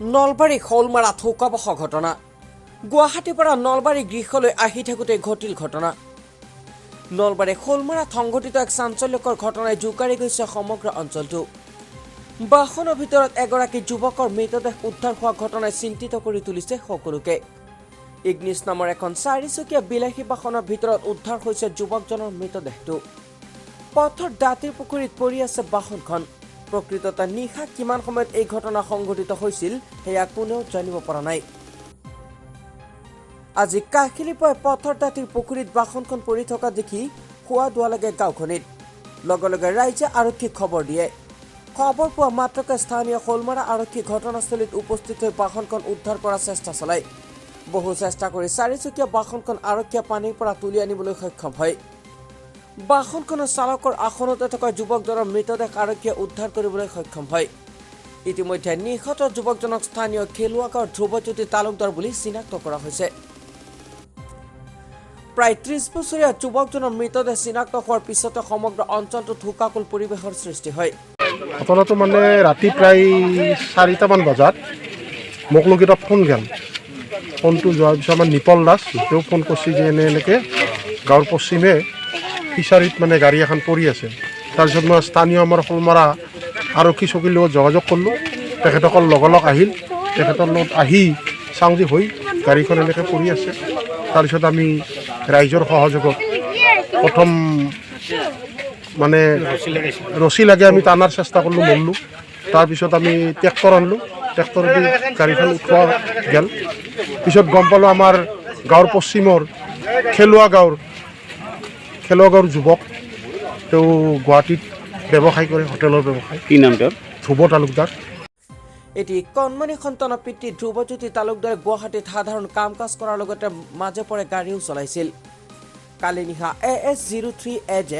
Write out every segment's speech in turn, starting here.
নলবাৰী শৌলমাৰা থৌকাবস ঘটনা গুৱাহাটীৰ পৰা নলবাৰী গৃহলৈ আহি থাকোঁতে ঘটিল ঘটনা নলবাৰী শৌলমাৰাত সংঘটিত এক চাঞ্চল্যকৰ ঘটনাই জোকাৰি গৈছে সমগ্ৰ অঞ্চলটো বাহনৰ ভিতৰত এগৰাকী যুৱকৰ মৃতদেহ উদ্ধাৰ হোৱা ঘটনাই চিন্তিত কৰি তুলিছে সকলোকে ইগনিছ নামৰ এখন চাৰিচকীয়া বিলাসী বাহনৰ ভিতৰত উদ্ধাৰ হৈছে যুৱকজনৰ মৃতদেহটো পথৰ দাঁতিৰ পুখুৰীত পৰি আছে বাহনখন প্ৰকৃততে নিশা কিমান সময়ত এই ঘটনা সংঘটিত হৈছিল সেয়া কোনেও জানিব পৰা নাই আজি কাহিলিপুৱাই পথৰ দাঁতিৰ পুখুৰীত বাহনখন পৰি থকা দেখি খোৱা দোৱা লাগে গাঁওখনিত লগে লগে ৰাইজে আৰক্ষীক খবৰ দিয়ে খবৰ পোৱা মাত্ৰকে স্থানীয় শৌলমাৰা আৰক্ষী ঘটনাস্থলীত উপস্থিত হৈ বাহনখন উদ্ধাৰ কৰাৰ চেষ্টা চলায় বহু চেষ্টা কৰি চাৰিচকীয়া বাহনখন আৰক্ষীয়ে পানীৰ পৰা তুলি আনিবলৈ সক্ষম হয় বাহনখনৰ চালকৰ আসনতে থকা যুৱকজনৰ মৃতদেহ আৰক্ষীয়ে উদ্ধাৰ কৰিবলৈ সক্ষম হয় ইতিমধ্যে নিহত যুৱকজনক স্থানীয় খেলুৱাগাঁৱৰ ধ্ৰুৱজ্যোতি তালুকদাৰ বুলি চিনাক্ত কৰা হৈছে প্ৰায় ৩০ বছৰীয়া যুৱকজনৰ মৃতদেহ চিনাক্ত হোৱাৰ পিছতে সমগ্ৰ অঞ্চলটোত হুকাকুল পৰিৱেশৰ সৃষ্টি হয় ঘটনাটো মানে ৰাতি প্ৰায় ৪টামান বজাত মোক লোক এটা ফোন গেল ফোনটো যোৱাৰ পিছত আমাৰ নিপল দাস তেওঁ ফোন কৰিছে যে এনেকৈ গাঁৱৰ পশ্চিমে ফিচাৰীত মানে গাড়ী এখন পৰি আছে তাৰপিছত মই স্থানীয় আমাৰ শৌলমাৰা আৰক্ষী চকীৰ লগত যোগাযোগ কৰিলোঁ তেখেতসকল লগালগ আহিল তেখেতৰ লগত আহি চাওঁ যে হৈ গাড়ীখন এনেকৈ পৰি আছে তাৰপিছত আমি ৰাইজৰ সহযোগত প্ৰথম মানে ৰছী লাগে আমি টানাৰ চেষ্টা কৰিলোঁ মৰিলোঁ তাৰপিছত আমি ট্ৰেক্টৰ আনিলোঁ ট্ৰেক্টৰ দি গাড়ীখন উঠোৱা গেল পিছত গম পালোঁ আমাৰ গাঁৱৰ পশ্চিমৰ খেলুৱা গাঁৱৰ যুৱক তেওঁ গুৱাহাটীত ব্যৱসায় কৰে হোটেলৰ ব্যৱসায় কি নাম তেওঁৰ ধ্ৰুৱ তালুকদাৰ এটি কণমানি সন্তানৰ পিতৃ ধ্ৰুৱজ্যোতি তালুকদাৰে গুৱাহাটীত সাধাৰণ কাম কাজ কৰাৰ লগতে মাজে পৰে গাড়ীও চলাইছিল কালি নিশা AS03AJ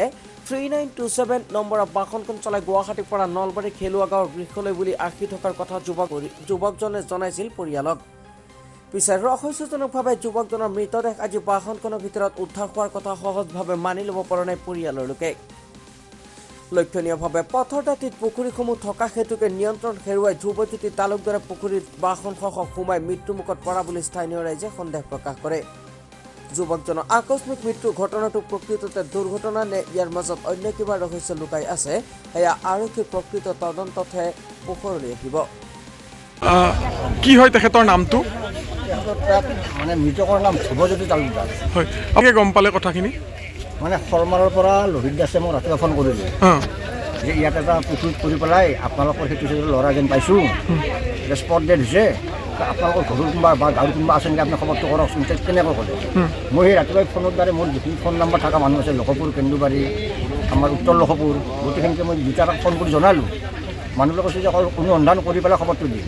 3927 নম্বৰৰ বাহনখন চলাই গুৱাহাটীৰ পৰা নলবাৰী খেলুৱা গাঁৱৰ গৃহলৈ বুলি আহি থকাৰ কথা যুৱকজনে জনাইছিল পৰিয়ালক পিছে ৰহস্যজনকভাৱে যুৱকজনৰ মৃতদেহ আজি বাহনখনৰ ভিতৰত উদ্ধাৰ হোৱাৰ কথা সহজভাৱে মানি ল'ব পৰা নাই পৰিয়ালৰ লোকে লক্ষণীয়ভাৱে পথৰ দাঁতিত পুখুৰীসমূহ থকা হেতুকে নিয়ন্ত্ৰণ হেৰুৱাই ধ্ৰুৱজ্যোতি তালুকদাৰে পুখুৰীত বাহনসহ সোমাই মৃত্যুমুখত পৰা বুলি স্থানীয় ৰাইজে সন্দেহ প্ৰকাশ কৰে যুৱকজনৰ আকস্মিক মৃত্যু ঘটনাটো প্ৰকৃততে দুৰ্ঘটনা নে ইয়াৰ মাজত অন্য কিবা ৰহস্য লুকাই আছে সেয়া আৰক্ষীৰ প্ৰকৃত তদন্ততহে পোহৰলৈ আহিব কি হয় তেখেতৰ নামটো মানে মৃতকৰ নাম ধ্ৰুৱজ্যোতি তালুকদাৰ হয় আপুনি গম পালে কথাখিনি মানে শৰ্মাৰৰ পৰা লোহিত দাসে মোক ৰাতিপুৱা ফোন কৰিলে যে ইয়াত এটা পুখুৰীত পৰি পেলাই আপোনালোকৰ সেইটো ল'ৰা যেন পাইছোঁ যে স্পট ডেড হৈছে আপোনালোকৰ ঘৰৰ কোনোবা বা গাঁৱৰ কোনোবা আছে নেকি আপুনি খবৰটো কৰকচোন কেনেকৈ ক'লে মই সেই ৰাতিপুৱাই ফোনৰ দ্বাৰা মোৰ যিখিনি ফোন নম্বৰ থকা মানুহ আছে লখপুৰ কেন্দুবাৰী আমাৰ উত্তৰ লখপুৰ গোটেইখিনিকে মই দুটা ফোন কৰি জনালোঁ মানুহবিলাক কৈছে যে অনুসন্ধান কৰি পেলাই খবৰটো দিয়ে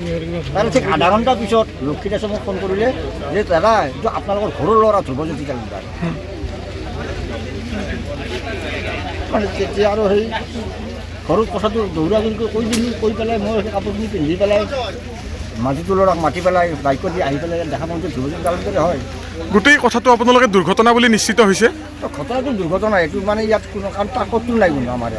তাৰ ঠিক আধা ঘণ্টা পিছত লক্ষী দাসে মোক ফোন কৰিলে যে দাদা এইটো আপোনালোকৰ ঘৰৰ ল'ৰা ধ্ৰুৱজ্যোতি তালুকদাৰ মানে তেতিয়া আৰু সেই ঘৰত কথাটো দৌৰা দৌৰিকৈ কৈ দিলোঁ কৈ পেলাই মই সেই কাপোৰখিনি পিন্ধি পেলাই মাজুটো ল'ৰাক মাতি পেলাই বাইকত দি আহি পেলাই দেখা পাওঁ যে ধ্ৰুৱজ্যোতি তালুকদাৰে হয় গোটেই কথাটো আপোনালোকে দুৰ্ঘটনা বুলি নিশ্চিত হৈছে ঘটনাটো দুৰ্ঘটনা এইটো মানে ইয়াত কোনো কাৰণ তাকতো নাই কোনো আমাৰ ইয়াত